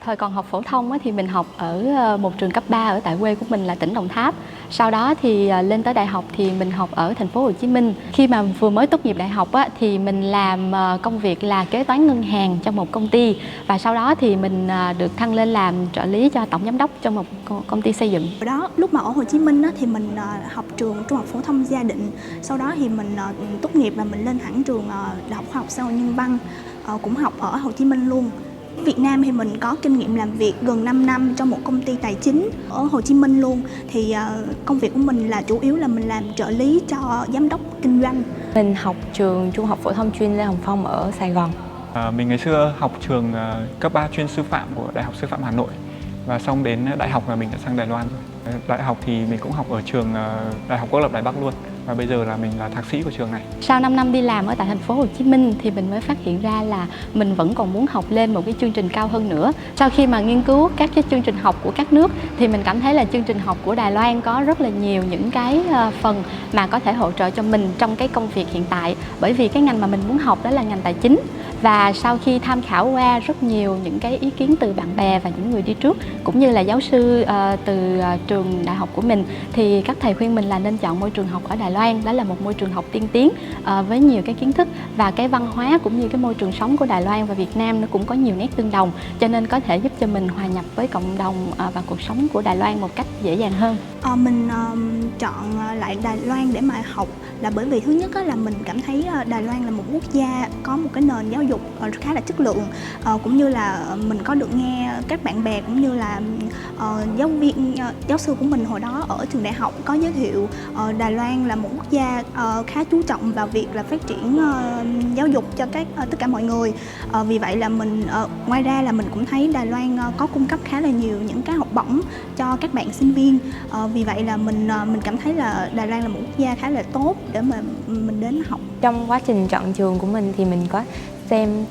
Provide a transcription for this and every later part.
Thời còn học phổ thông thì mình học ở một trường cấp 3 ở tại quê của mình là tỉnh Đồng Tháp. Sau đó thì lên tới đại học thì mình học ở thành phố Hồ Chí Minh. Khi mà vừa mới tốt nghiệp đại học thì mình làm công việc là kế toán ngân hàng trong một công ty. Và sau đó thì mình được thăng lên làm trợ lý cho tổng giám đốc trong một công ty xây dựng. Đó, lúc mà ở Hồ Chí Minh thì mình học trường Trung học phổ thông Gia Định. Sau đó thì mình tốt nghiệp và mình lên thẳng trường Đại học Khoa học Xã hội Nhân văn, cũng học ở Hồ Chí Minh luôn. Việt Nam thì mình có kinh nghiệm làm việc gần 5 năm trong một công ty tài chính ở Hồ Chí Minh luôn. Thì công việc của mình là chủ yếu là mình làm trợ lý cho giám đốc kinh doanh. Mình học trường Trung học phổ thông chuyên Lê Hồng Phong ở Sài Gòn. Mình ngày xưa học trường cấp 3 chuyên sư phạm của Đại học Sư phạm Hà Nội. Và xong đến đại học là mình đã sang Đài Loan rồi. Đại học thì mình cũng học ở trường Đại học Quốc lập Đài Bắc luôn. Và bây giờ là mình là thạc sĩ của trường này. Sau 5 năm đi làm ở tại thành phố Hồ Chí Minh thì mình mới phát hiện ra là mình vẫn còn muốn học lên một cái chương trình cao hơn nữa. Sau khi mà nghiên cứu các cái chương trình học của các nước thì mình cảm thấy là chương trình học của Đài Loan có rất là nhiều những cái phần mà có thể hỗ trợ cho mình trong cái công việc hiện tại. Bởi vì cái ngành mà mình muốn học đó là ngành tài chính. Và sau khi tham khảo qua rất nhiều những cái ý kiến từ bạn bè và những người đi trước cũng như là giáo sư từ trường đại học của mình thì các thầy khuyên mình là nên chọn môi trường học ở Đài Loan. Đó là một môi trường học tiên tiến với nhiều cái kiến thức và cái văn hóa cũng như cái môi trường sống của Đài Loan và Việt Nam nó cũng có nhiều nét tương đồng, cho nên có thể giúp cho mình hòa nhập với cộng đồng và cuộc sống của Đài Loan một cách dễ dàng hơn. Mình chọn lại Đài Loan để mà học là bởi vì thứ nhất là mình cảm thấy Đài Loan là một quốc gia có một cái nền giáo dục khá là chất lượng, cũng như là mình có được nghe các bạn bè cũng như là giáo sư của mình hồi đó ở trường đại học có giới thiệu Đài Loan là một quốc gia khá chú trọng vào việc là phát triển giáo dục cho tất cả mọi người. Vì vậy là mình ngoài ra là mình cũng thấy Đài Loan có cung cấp khá là nhiều những cái học bổng cho các bạn sinh viên. Vì vậy là mình cảm thấy là Đài Loan là một quốc gia khá là tốt để mà mình đến học. Trong quá trình chọn trường của mình thì mình có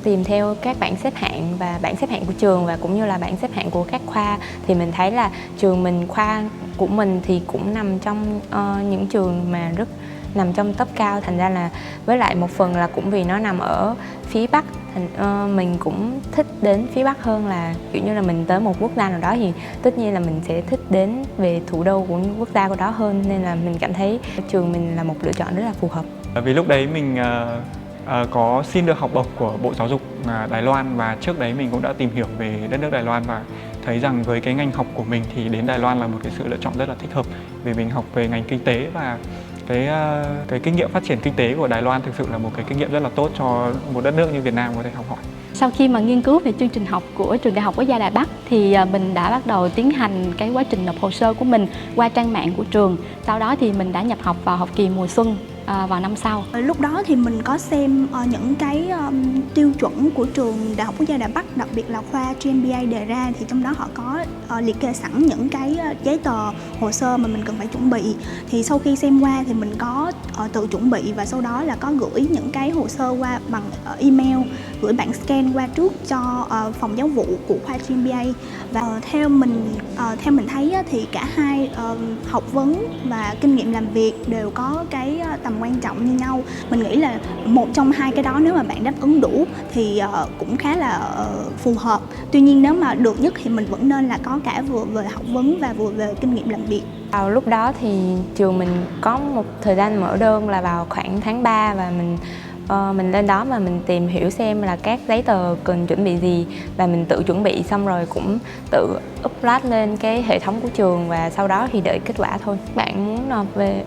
tìm theo các bảng xếp hạng và bảng xếp hạng của trường và cũng như là bảng xếp hạng của các khoa, thì mình thấy là trường mình, khoa của mình thì cũng nằm trong những trường mà nằm trong top cao, thành ra là với lại một phần là cũng vì nó nằm ở phía Bắc, mình cũng thích đến phía Bắc hơn là kiểu như là mình tới một quốc gia nào đó thì tất nhiên là mình sẽ thích đến về thủ đô của quốc gia của đó hơn, nên là mình cảm thấy trường mình là một lựa chọn rất là phù hợp. Vì lúc đấy mình có xin được học bổng của Bộ Giáo dục Đài Loan và trước đấy mình cũng đã tìm hiểu về đất nước Đài Loan và thấy rằng với cái ngành học của mình thì đến Đài Loan là một cái sự lựa chọn rất là thích hợp, vì mình học về ngành kinh tế và cái kinh nghiệm phát triển kinh tế của Đài Loan thực sự là một cái kinh nghiệm rất là tốt cho một đất nước như Việt Nam có thể học hỏi. Sau khi mà nghiên cứu về chương trình học của trường Đại học Quốc gia Đài Bắc thì mình đã bắt đầu tiến hành cái quá trình nộp hồ sơ của mình qua trang mạng của trường. Sau đó thì mình đã nhập học vào học kỳ mùa xuân vào năm sau. Lúc đó thì mình có xem những cái tiêu chuẩn của trường Đại học Quốc gia Đài Bắc, đặc biệt là khoa GMBA đề ra, thì trong đó họ có liệt kê sẵn những cái giấy tờ hồ sơ mà mình cần phải chuẩn bị. Thì sau khi xem qua thì mình có tự chuẩn bị và sau đó là có gửi những cái hồ sơ qua bằng email, gửi bản scan qua trước cho phòng giáo vụ của khoa GMBA. Và theo mình thấy thì cả hai học vấn và kinh nghiệm làm việc đều có cái tầm quan trọng như nhau. Mình nghĩ là một trong hai cái đó nếu mà bạn đáp ứng đủ thì cũng khá là phù hợp. Tuy nhiên nếu mà được nhất thì mình vẫn nên là có cả vừa về học vấn và vừa về kinh nghiệm làm việc. Vào lúc đó thì trường mình có một thời gian mở đơn là vào khoảng tháng 3 và mình lên đó mà mình tìm hiểu xem là các giấy tờ cần chuẩn bị gì và mình tự chuẩn bị xong rồi cũng tự upload lên cái hệ thống của trường và sau đó thì đợi kết quả thôi. Bạn muốn nộp về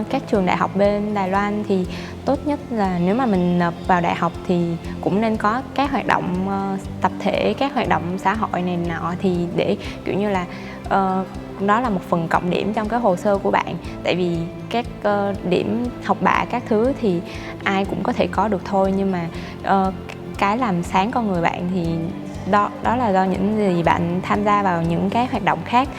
các trường đại học bên Đài Loan thì tốt nhất là nếu mà mình nộp vào đại học thì cũng nên có các hoạt động tập thể, các hoạt động xã hội này nọ, thì để kiểu như là đó là một phần cộng điểm trong cái hồ sơ của bạn. Tại vì các điểm học bạ các thứ thì ai cũng có thể có được thôi, nhưng mà cái làm sáng con người bạn thì đó là do những gì bạn tham gia vào những cái hoạt động khác.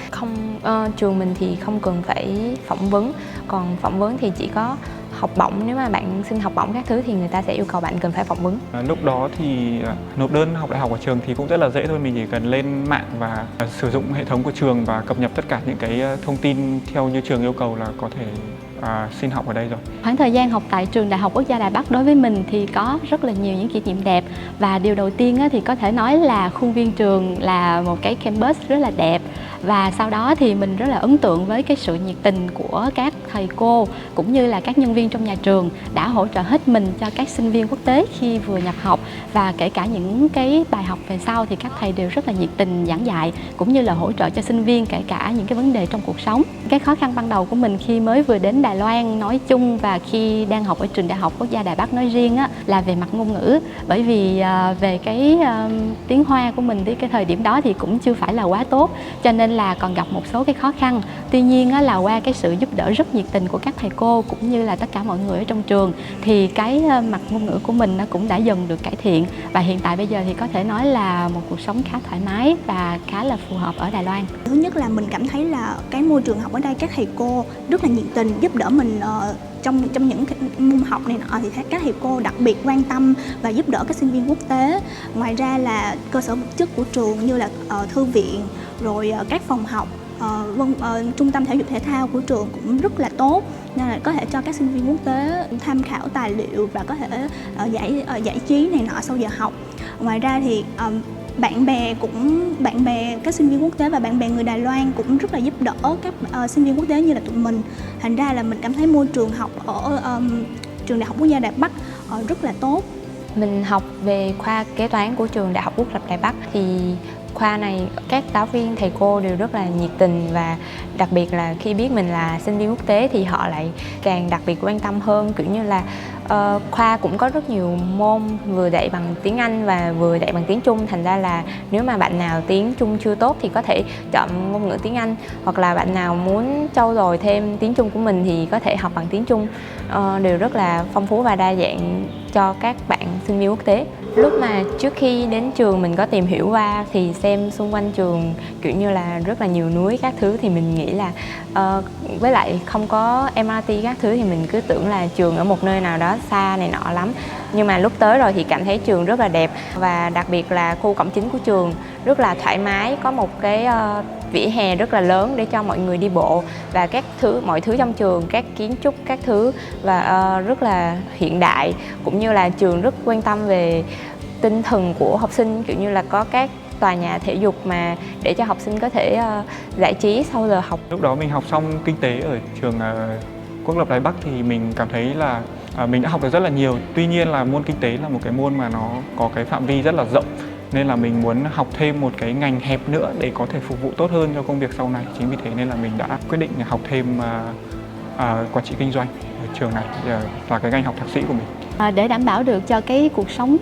Trường mình thì không cần phải phỏng vấn, còn phỏng vấn thì chỉ có học bổng. Nếu mà bạn xin học bổng các thứ thì người ta sẽ yêu cầu bạn cần phải phỏng vấn. Lúc đó thì nộp đơn học đại học ở trường thì cũng rất là dễ thôi. Mình chỉ cần lên mạng và sử dụng hệ thống của trường và cập nhật tất cả những cái thông tin theo như trường yêu cầu là có thể xin học ở đây rồi. Khoảng thời gian học tại trường Đại học Quốc gia Đài Bắc đối với mình thì có rất là nhiều những kỷ niệm đẹp. Và điều đầu tiên thì có thể nói là khuôn viên trường là một cái campus rất là đẹp. Và sau đó thì mình rất là ấn tượng với cái sự nhiệt tình của các thầy cô cũng như là các nhân viên trong nhà trường đã hỗ trợ hết mình cho các sinh viên quốc tế khi vừa nhập học. Và kể cả những cái bài học về sau thì các thầy đều rất là nhiệt tình giảng dạy cũng như là hỗ trợ cho sinh viên kể cả những cái vấn đề trong cuộc sống. Cái khó khăn ban đầu của mình khi mới vừa đến Đài Loan nói chung và khi đang học ở trường Đại học Quốc gia Đài Bắc nói riêng là về mặt ngôn ngữ. Bởi vì về cái tiếng Hoa của mình cái thời điểm đó thì cũng chưa phải là quá tốt, cho nên là còn gặp một số cái khó khăn. Tuy nhiên là qua cái sự giúp đỡ rất nhiệt tình của các thầy cô cũng như là tất cả mọi người ở trong trường thì cái mặt ngôn ngữ của mình nó cũng đã dần được cải thiện. Và hiện tại bây giờ thì có thể nói là một cuộc sống khá thoải mái và khá là phù hợp ở Đài Loan. Thứ nhất là mình cảm thấy là cái môi trường học ở đây các thầy cô rất là nhiệt tình giúp đỡ mình trong những môn học này nọ, thì các thầy cô đặc biệt quan tâm và giúp đỡ các sinh viên quốc tế. Ngoài ra là cơ sở vật chất của trường như là thư viện, rồi các phòng học, trung tâm thể dục thể thao của trường cũng rất là tốt, nên là có thể cho các sinh viên quốc tế tham khảo tài liệu và có thể giải trí này nọ sau giờ học. Ngoài ra thì bạn bè các sinh viên quốc tế và bạn bè người Đài Loan cũng rất là giúp đỡ các sinh viên quốc tế như là tụi mình. Thành ra là mình cảm thấy môi trường học ở trường Đại học Quốc gia Đài Bắc rất là tốt. Mình học về khoa kế toán của trường Đại học Quốc lập Đài Bắc thì khoa này các giáo viên thầy cô đều rất là nhiệt tình, và đặc biệt là khi biết mình là sinh viên quốc tế thì họ lại càng đặc biệt quan tâm hơn, kiểu như là khoa cũng có rất nhiều môn vừa dạy bằng tiếng Anh và vừa dạy bằng tiếng Trung. Thành ra là nếu mà bạn nào tiếng Trung chưa tốt thì có thể chọn ngôn ngữ tiếng Anh, hoặc là bạn nào muốn trau dồi thêm tiếng Trung của mình thì có thể học bằng tiếng Trung. Đều rất là phong phú và đa dạng cho các bạn sinh viên quốc tế. Lúc mà trước khi đến trường mình có tìm hiểu qua thì xem xung quanh trường kiểu như là rất là nhiều núi các thứ, thì mình nghĩ là với lại không có MRT các thứ thì mình cứ tưởng là trường ở một nơi nào đó xa này nọ lắm. Nhưng mà lúc tới rồi thì cảm thấy trường rất là đẹp, và đặc biệt là khu cổng chính của trường rất là thoải mái, có một cái vỉa hè rất là lớn để cho mọi người đi bộ, và mọi thứ trong trường, các kiến trúc các thứ và rất là hiện đại, cũng như là trường rất quan tâm về tinh thần của học sinh, kiểu như là có các tòa nhà thể dục mà để cho học sinh có thể giải trí sau giờ học. Lúc đó mình học xong kinh tế ở trường Quốc lập Đài Bắc thì mình cảm thấy là mình đã học được rất là nhiều. Tuy nhiên là môn kinh tế là một cái môn mà nó có cái phạm vi rất là rộng, nên là mình muốn học thêm một cái ngành hẹp nữa để có thể phục vụ tốt hơn cho công việc sau này. Chính vì thế nên là mình đã quyết định học thêm quản trị kinh doanh ở trường này là cái ngành học thạc sĩ của mình. Để đảm bảo được cho cái cuộc sống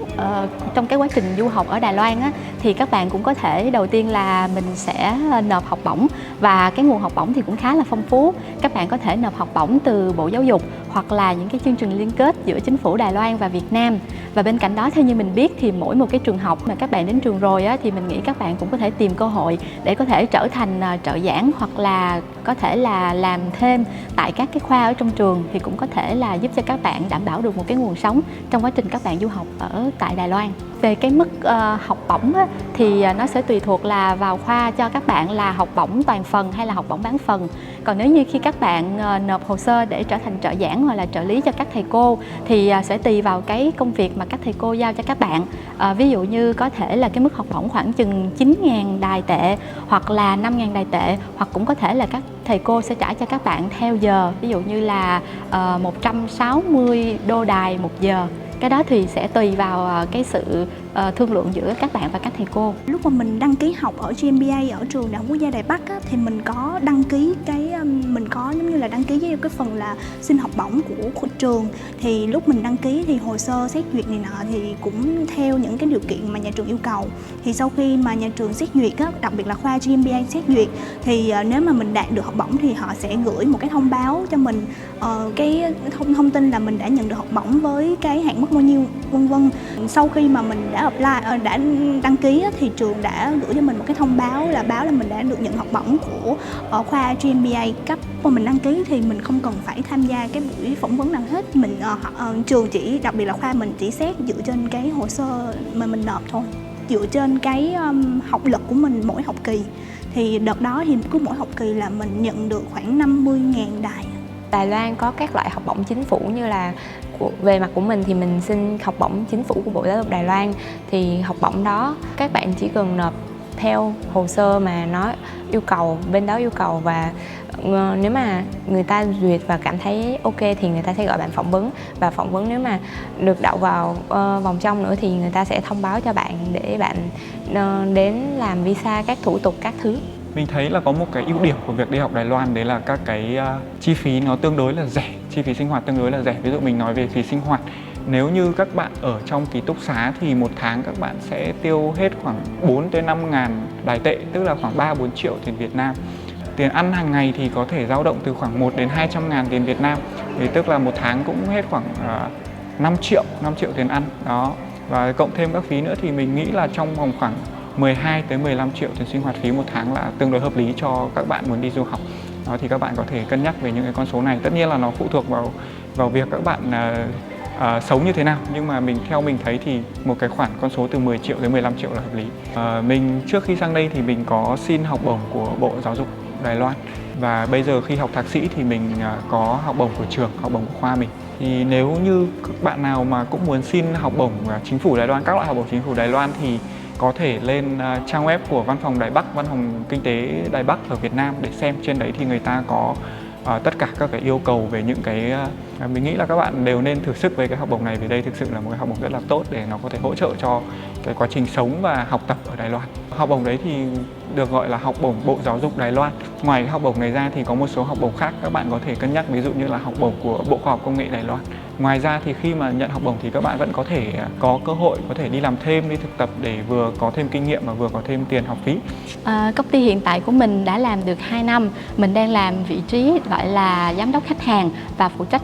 trong cái quá trình du học ở Đài Loan thì các bạn cũng có thể, đầu tiên là mình sẽ nộp học bổng, và cái nguồn học bổng thì cũng khá là phong phú. Các bạn có thể nộp học bổng từ Bộ Giáo dục hoặc là những cái chương trình liên kết giữa chính phủ Đài Loan và Việt Nam. Và bên cạnh đó, theo như mình biết thì mỗi một cái trường học mà các bạn đến trường rồi thì mình nghĩ các bạn cũng có thể tìm cơ hội để có thể trở thành trợ giảng, hoặc là có thể là làm thêm tại các cái khoa ở trong trường, thì cũng có thể là giúp cho các bạn đảm bảo được một cái nguồn sống trong quá trình các bạn du học ở tại Đài Loan. Về cái mức học bổng thì nó sẽ tùy thuộc là vào khoa cho các bạn là học bổng toàn phần hay là học bổng bán phần. Còn nếu như khi các bạn nộp hồ sơ để trở thành trợ giảng hoặc là trợ lý cho các thầy cô thì sẽ tùy vào cái công việc mà các thầy cô giao cho các bạn. Ví dụ như có thể là cái mức học bổng khoảng chừng 9.000 Đài tệ hoặc là 5.000 Đài tệ, hoặc cũng có thể là các thầy cô sẽ trả cho các bạn theo giờ, ví dụ như là 160 đô Đài một giờ. Cái đó thì sẽ tùy vào cái sự thương lượng giữa các bạn và các thầy cô. Lúc mà mình đăng ký học ở GMBA ở trường Đại học Quốc gia Đài Bắc thì mình có đăng ký mình có giống như là đăng ký với cái phần là xin học bổng của trường. Thì lúc mình đăng ký thì hồ sơ xét duyệt này nọ thì cũng theo những cái điều kiện mà nhà trường yêu cầu. Thì sau khi mà nhà trường xét duyệt đặc biệt là khoa GMBA xét duyệt, thì nếu mà mình đạt được học bổng thì họ sẽ gửi một cái thông báo cho mình, cái thông tin là mình đã nhận được học bổng với cái hạn mức bao nhiêu vân vân. Sau khi mà mình đã đã đăng ký thì trường đã gửi cho mình một cái thông báo là mình đã được nhận học bổng của khoa GMBA cấp. Mà mình đăng ký thì mình không cần phải tham gia cái buổi phỏng vấn nào hết. Trường chỉ, đặc biệt là khoa mình chỉ xét dựa trên cái hồ sơ mà mình nộp thôi, dựa trên cái học lực của mình mỗi học kỳ. Thì đợt đó thì cứ mỗi học kỳ là mình nhận được khoảng 50.000 Đài. Đài Loan có các loại học bổng chính phủ, như là về mặt của mình thì mình xin học bổng chính phủ của Bộ Giáo dục Đài Loan. Thì học bổng đó các bạn chỉ cần nộp theo hồ sơ mà nó yêu cầu, bên đó yêu cầu, và nếu mà người ta duyệt và cảm thấy ok thì người ta sẽ gọi bạn phỏng vấn, và phỏng vấn nếu mà được đậu vào vòng trong nữa thì người ta sẽ thông báo cho bạn để bạn đến làm visa, các thủ tục các thứ. Mình thấy là có một cái ưu điểm của việc đi học Đài Loan, đấy là các cái chi phí nó tương đối là rẻ, chi phí sinh hoạt tương đối là rẻ. Ví dụ mình nói về phí sinh hoạt, nếu như các bạn ở trong ký túc xá thì một tháng các bạn sẽ tiêu hết khoảng 4 tới 5 ngàn Đài tệ, tức là khoảng 3-4 triệu tiền Việt Nam. Tiền ăn hàng ngày thì có thể dao động từ khoảng 1 đến 200 ngàn tiền Việt Nam, thì tức là một tháng cũng hết khoảng 5 triệu tiền ăn đó. Và cộng thêm các phí nữa thì mình nghĩ là trong vòng khoảng 12 tới 15 triệu tiền sinh hoạt phí một tháng là tương đối hợp lý cho các bạn muốn đi du học. Đó, thì các bạn có thể cân nhắc về những cái con số này. Tất nhiên là nó phụ thuộc vào việc các bạn sống như thế nào, nhưng mà theo mình thấy thì một cái khoản con số từ 10 triệu đến 15 triệu là hợp lý. Mình trước khi sang đây thì mình có xin học bổng của Bộ Giáo dục Đài Loan, và bây giờ khi học thạc sĩ thì mình có học bổng của trường, học bổng của khoa mình. Thì nếu như các bạn nào mà cũng muốn xin học bổng chính phủ Đài Loan, các loại học bổng chính phủ Đài Loan, thì có thể lên trang web của Văn phòng Đài Bắc, Văn phòng Kinh tế Đài Bắc ở Việt Nam để xem. Trên đấy thì người ta có tất cả các cái yêu cầu về những cái mình nghĩ là các bạn đều nên thử sức với cái học bổng này, vì đây thực sự là một cái học bổng rất là tốt để nó có thể hỗ trợ cho cái quá trình sống và học tập ở Đài Loan. Học bổng đấy thì được gọi là học bổng Bộ Giáo dục Đài Loan. Ngoài cái học bổng này ra thì có một số học bổng khác các bạn có thể cân nhắc, ví dụ như là học bổng của Bộ Khoa học Công nghệ Đài Loan. Ngoài ra thì khi mà nhận học bổng thì các bạn vẫn có thể có cơ hội có thể đi làm thêm, đi thực tập để vừa có thêm kinh nghiệm mà vừa có thêm tiền học phí. Công ty hiện tại của mình đã làm được 2 năm. Mình đang làm vị trí gọi là giám đốc khách hàng và phụ trách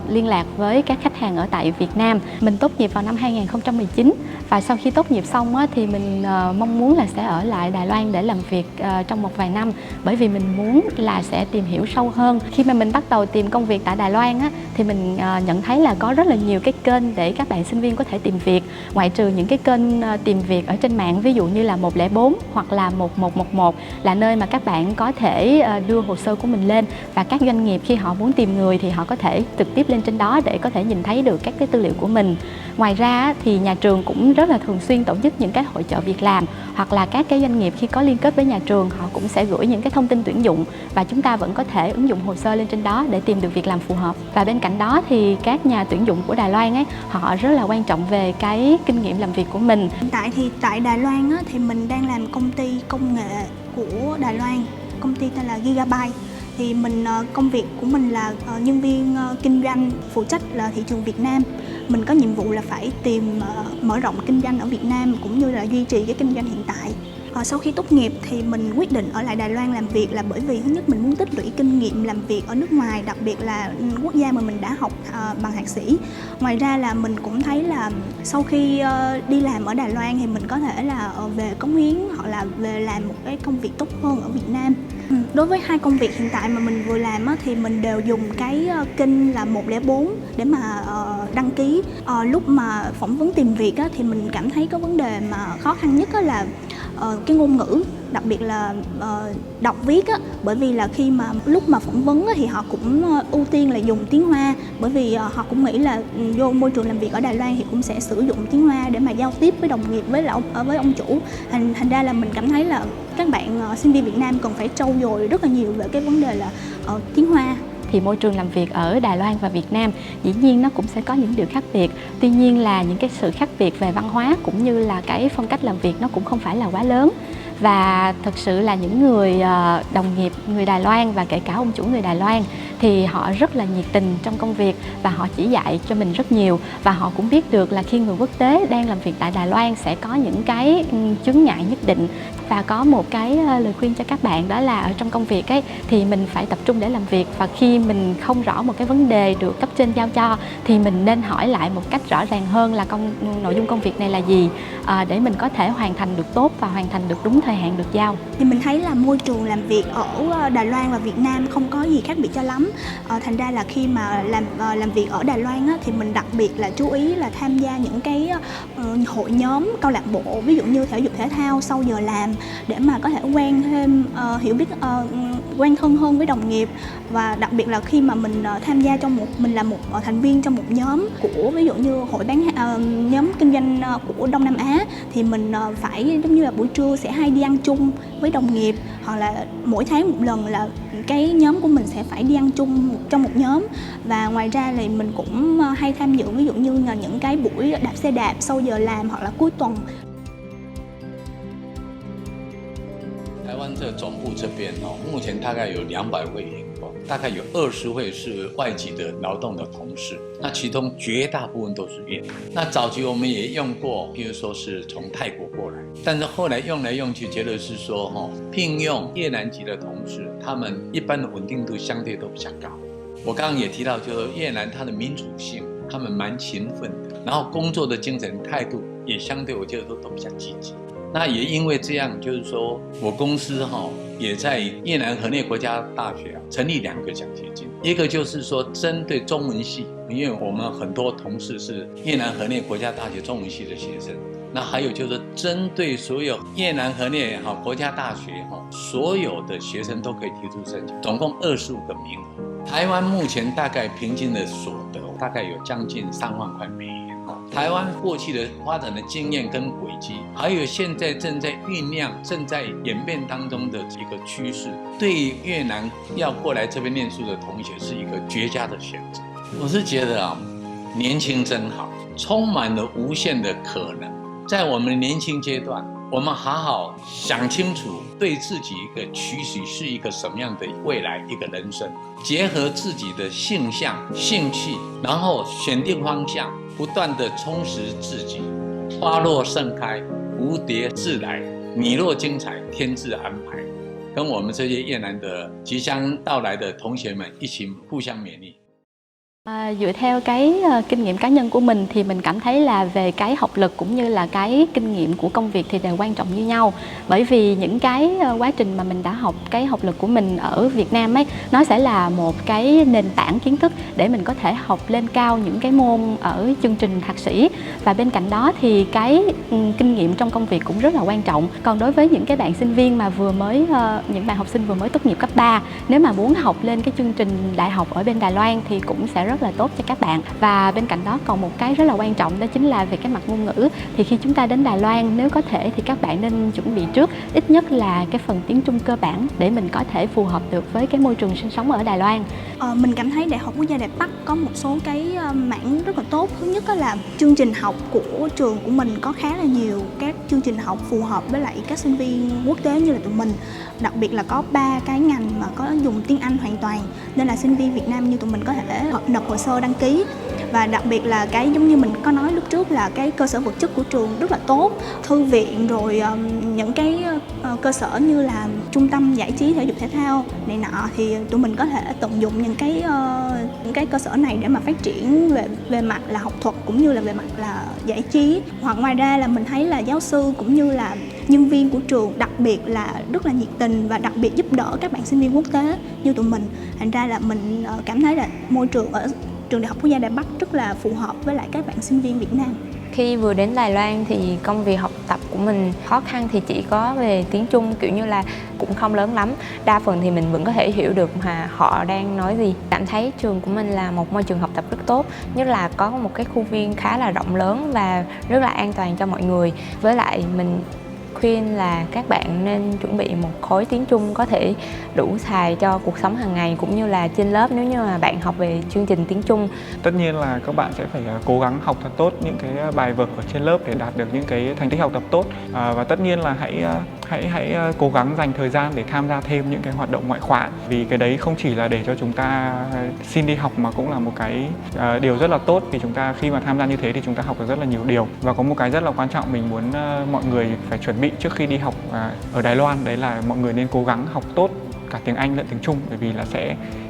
liên lạc với các khách hàng ở tại Việt Nam. Mình tốt nghiệp vào năm 2019 và sau khi tốt nghiệp xong thì mình mong muốn là sẽ ở lại Đài Loan để làm việc trong một vài năm, bởi vì mình muốn là sẽ tìm hiểu sâu hơn. Khi mà mình bắt đầu tìm công việc tại Đài Loan thì mình nhận thấy là có rất là nhiều cái kênh để các bạn sinh viên có thể tìm việc, ngoại trừ những cái kênh tìm việc ở trên mạng, ví dụ như là 104 hoặc là 1111 là nơi mà các bạn có thể đưa hồ sơ của mình lên, và các doanh nghiệp khi họ muốn tìm người thì họ có thể trực tiếp lên trên đó để có thể nhìn thấy được các cái tư liệu của mình. Ngoài ra thì nhà trường cũng rất là thường xuyên tổ chức những cái hội chợ việc làm, hoặc là các cái doanh nghiệp khi có liên kết với nhà trường họ cũng sẽ gửi những cái thông tin tuyển dụng, và chúng ta vẫn có thể ứng dụng hồ sơ lên trên đó để tìm được việc làm phù hợp. Và bên cạnh đó thì các nhà tuyển dụng của Đài Loan họ rất là quan trọng về cái kinh nghiệm làm việc của mình. Hiện tại thì tại Đài Loan thì mình đang làm công ty công nghệ của Đài Loan, công ty tên là Gigabyte. Thì công việc của mình là nhân viên kinh doanh, phụ trách là thị trường Việt Nam. Mình có nhiệm vụ là phải tìm mở rộng kinh doanh ở Việt Nam cũng như là duy trì cái kinh doanh hiện tại. Sau khi tốt nghiệp thì mình quyết định ở lại Đài Loan làm việc là bởi vì thứ nhất mình muốn tích lũy kinh nghiệm làm việc ở nước ngoài, đặc biệt là quốc gia mà mình đã học bằng thạc sĩ. Ngoài ra là mình cũng thấy là sau khi đi làm ở Đài Loan thì mình có thể là về cống hiến hoặc là về làm một cái công việc tốt hơn ở Việt Nam. Đối với 2 công việc hiện tại mà mình vừa làm thì mình đều dùng cái kênh là 104 để mà đăng ký. Lúc mà phỏng vấn tìm việc thì mình cảm thấy có vấn đề mà khó khăn nhất là cái ngôn ngữ, đặc biệt là đọc viết bởi vì là khi mà lúc mà phỏng vấn thì họ cũng ưu tiên là dùng tiếng Hoa, bởi vì họ cũng nghĩ là vô môi trường làm việc ở Đài Loan thì cũng sẽ sử dụng tiếng Hoa để mà giao tiếp với đồng nghiệp, với ông chủ. Thành ra là mình cảm thấy là các bạn sinh viên Việt Nam cần phải trau dồi rất là nhiều về cái vấn đề là tiếng Hoa. Thì môi trường làm việc ở Đài Loan và Việt Nam dĩ nhiên nó cũng sẽ có những điều khác biệt. Tuy nhiên là những cái sự khác biệt về văn hóa cũng như là cái phong cách làm việc nó cũng không phải là quá lớn. Và thật sự là những người đồng nghiệp người Đài Loan và kể cả ông chủ người Đài Loan thì họ rất là nhiệt tình trong công việc và họ chỉ dạy cho mình rất nhiều, và họ cũng biết được là khi người quốc tế đang làm việc tại Đài Loan sẽ có những cái chướng ngại nhất định. Và có một cái lời khuyên cho các bạn, đó là ở trong công việc thì mình phải tập trung để làm việc, và khi mình không rõ một cái vấn đề được cấp trên giao cho thì mình nên hỏi lại một cách rõ ràng hơn là nội dung công việc này là gì, để mình có thể hoàn thành được tốt và hoàn thành được đúng thời hạn được giao. Thì mình thấy là môi trường làm việc ở Đài Loan và Việt Nam không có gì khác biệt cho lắm. Thành ra là khi mà làm việc ở Đài Loan thì mình đặc biệt là chú ý là tham gia những cái hội nhóm, câu lạc bộ, ví dụ như thể dục thể thao sau giờ làm, để mà có thể quen thêm, hiểu biết quen thân hơn với đồng nghiệp, và đặc biệt là khi mà mình tham gia trong mình là một thành viên trong một nhóm của ví dụ như hội nhóm kinh doanh của Đông Nam Á, thì mình phải giống như là buổi trưa sẽ hay đi ăn chung với đồng nghiệp, hoặc là mỗi tháng một lần là cái nhóm của mình sẽ phải đi ăn chung trong một nhóm. Và ngoài ra thì mình cũng hay tham dự ví dụ như là những cái buổi đạp xe đạp sau giờ làm hoặc là cuối tuần. 台湾这总部这边目前大概有200位员工，大概有20位是外籍的劳动的同事，那其中绝大部分都是越南。那早期我们也用过，比如说是从泰国过来，但是后来用来用去，觉得是说聘用越南籍的同事，他们一般的稳定度相对都比较高。我刚刚也提到，就是越南它的民主性，他们蛮勤奋的，然后工作的精神态度也相对我觉得都比较积极。那也因为这样，就是说我公司也在越南河内国家大学成立2个奖学金，一个就是说针对中文系，因为我们很多同事是越南河内国家大学中文系的学生，那还有就是针对所有越南河内国家大学所有的学生都可以提出申请，总共25个名额。台湾目前大概平均的所得大概有将近3万块美元。台湾过去的发展的经验跟轨迹，还有现在正在酝酿、正在演变当中的一个趋势，对越南要过来这边念书的同学是一个绝佳的选择。我是觉得年轻真好，充满了无限的可能。在我们年轻阶段，我们好好想清楚对自己一个期许是一个什么样的未来，一个人生，结合自己的性向、兴趣，然后选定方向，不断的充实自己，花若盛开，蝴蝶自来，你若精彩，天自安排。跟我们这些越南的即将到来的同学们一起互相勉励。Dựa theo cái kinh nghiệm cá nhân của mình thì mình cảm thấy là về cái học lực cũng như là cái kinh nghiệm của công việc thì đều quan trọng như nhau. Bởi vì những cái quá trình mà mình đã học, cái học lực của mình ở Việt Nam ấy, nó sẽ là một cái nền tảng kiến thức để mình có thể học lên cao những cái môn ở chương trình thạc sĩ. Và bên cạnh đó thì cái kinh nghiệm trong công việc cũng rất là quan trọng. Còn đối với những cái bạn sinh viên mà những bạn học sinh vừa mới tốt nghiệp cấp 3, nếu mà muốn học lên cái chương trình đại học ở bên Đài Loan thì cũng sẽ rất là tốt cho các bạn. Và bên cạnh đó còn một cái rất là quan trọng, đó chính là về cái mặt ngôn ngữ. Thì khi chúng ta đến Đài Loan, nếu có thể thì các bạn nên chuẩn bị trước ít nhất là cái phần tiếng Trung cơ bản để mình có thể phù hợp được với cái môi trường sinh sống ở Đài Loan. Mình cảm thấy Đại học Quốc gia Đài Bắc có một số cái mảng rất là tốt. Thứ nhất là chương trình học của trường của mình có khá là nhiều các chương trình học phù hợp với lại các sinh viên quốc tế như là tụi mình. Đặc biệt là có 3 cái ngành mà có dùng tiếng Anh hoàn toàn, nên là sinh viên Việt Nam như tụi mình có thể nộp hồ sơ đăng ký. Và đặc biệt là cái giống như mình có nói lúc trước là cái cơ sở vật chất của trường rất là tốt, thư viện rồi những cái cơ sở như là trung tâm giải trí thể dục thể thao này nọ, thì tụi mình có thể tận dụng những cái cơ sở này để mà phát triển về mặt là học thuật cũng như là về mặt là giải trí. Hoặc ngoài ra là mình thấy là giáo sư cũng như là nhân viên của trường đặc biệt là rất là nhiệt tình và đặc biệt giúp đỡ các bạn sinh viên quốc tế như tụi mình. Thành ra là mình cảm thấy là môi trường ở trường Đại học Quốc gia Đài Bắc rất là phù hợp với lại các bạn sinh viên Việt Nam. Khi vừa đến Đài Loan thì công việc học tập của mình khó khăn thì chỉ có về tiếng Trung, kiểu như là cũng không lớn lắm. Đa phần thì mình vẫn có thể hiểu được mà họ đang nói gì. Cảm thấy trường của mình là một môi trường học tập rất tốt, nhất là có một cái khu viên khá là rộng lớn và rất là an toàn cho mọi người. Với lại mình khuyên là các bạn nên chuẩn bị một khối tiếng Trung có thể đủ xài cho cuộc sống hàng ngày cũng như là trên lớp nếu như mà bạn học về chương trình tiếng Trung. Tất nhiên là các bạn sẽ phải cố gắng học thật tốt những cái bài vở ở trên lớp để đạt được những cái thành tích học tập tốt. Và tất nhiên là hãy cố gắng dành thời gian để tham gia thêm những cái hoạt động ngoại khóa, vì cái đấy không chỉ là để cho chúng ta xin đi học mà cũng là một cái điều rất là tốt, vì chúng ta khi mà tham gia như thế thì chúng ta học được rất là nhiều điều. Và có một cái rất là quan trọng mình muốn mọi người phải chuẩn bị trước khi đi học ở Đài Loan, đấy là mọi người nên cố gắng học tốt cả tiếng Anh lẫn tiếng Trung, bởi vì là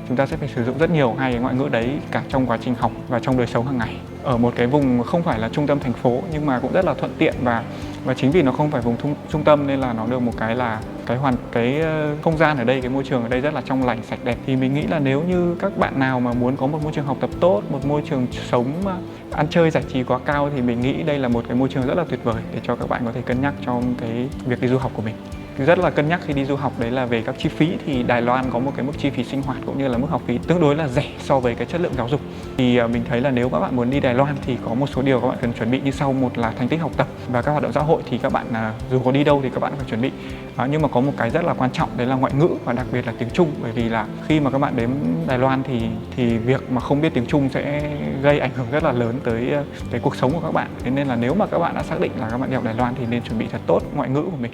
chúng ta sẽ phải sử dụng rất nhiều hai cái ngoại ngữ đấy cả trong quá trình học và trong đời sống hàng ngày. Ở một cái vùng không phải là trung tâm thành phố nhưng mà cũng rất là thuận tiện, và chính vì nó không phải vùng trung tâm nên là nó được một cái là cái không gian ở đây, cái môi trường ở đây rất là trong lành, sạch đẹp. Thì mình nghĩ là nếu như các bạn nào mà muốn có một môi trường học tập tốt, một môi trường sống ăn chơi giải trí quá cao thì mình nghĩ đây là một cái môi trường rất là tuyệt vời để cho các bạn có thể cân nhắc trong cái việc đi du học của mình. rất là cân nhắc khi đi du học đấy là về các chi phí. Thì Đài Loan có một cái mức chi phí sinh hoạt cũng như là mức học phí tương đối là rẻ so với cái chất lượng giáo dục. Thì mình thấy là nếu các bạn muốn đi Đài Loan thì có một số điều các bạn cần chuẩn bị như sau. Một là thành tích học tập và các hoạt động xã hội thì các bạn dù có đi đâu thì các bạn phải chuẩn bị. Nhưng mà có một cái rất là quan trọng đấy là ngoại ngữ và đặc biệt là tiếng Trung, bởi vì là khi mà các bạn đến Đài Loan thì việc mà không biết tiếng Trung sẽ gây ảnh hưởng rất là lớn tới cái cuộc sống của các bạn. Thế nên là nếu mà các bạn đã xác định là các bạn đi học Đài Loan thì nên chuẩn bị thật tốt ngoại ngữ của mình.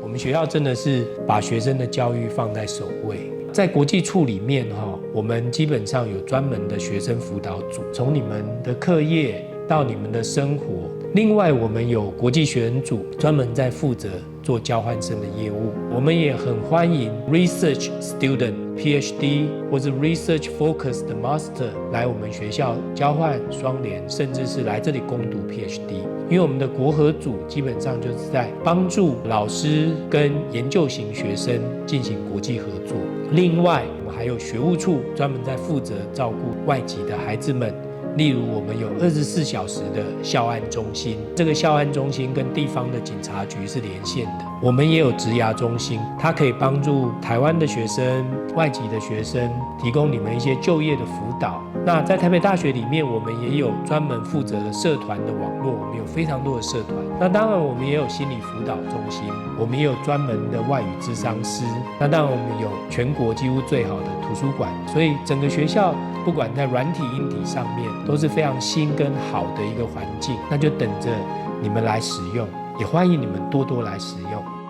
我们学校真的是把学生的教育放在首位。在国际处里面我们基本上有专门的学生辅导组，从你们的课业到你们的生活。另外，我们有国际学生组，专门在负责做交换生的业务。我们也很欢迎 research student、PhD 或者 research focused master 来我们学校交换、双联，甚至是来这里攻读 PhD。因为我们的国合组基本上就是在帮助老师跟研究型学生进行国际合作。另外，我们还有学务处专门在负责照顾外籍的孩子们。例如，我们有24小时的校案中心，这个校案中心跟地方的警察局是连线的。我们也有职涯中心，它可以帮助台湾的学生、外籍的学生，提供你们一些就业的辅导。那在台北大学里面，我们也有专门负责的社团的网络，我们有非常多的社团。那当然，我们也有心理辅导中心，我们也有专门的外语咨商师。那当然，我们有全国几乎最好的图书馆，所以整个学校不管在软体、硬体上面都是非常新跟好的一个环境，那就等着你们来使用，也欢迎你们多多来使用。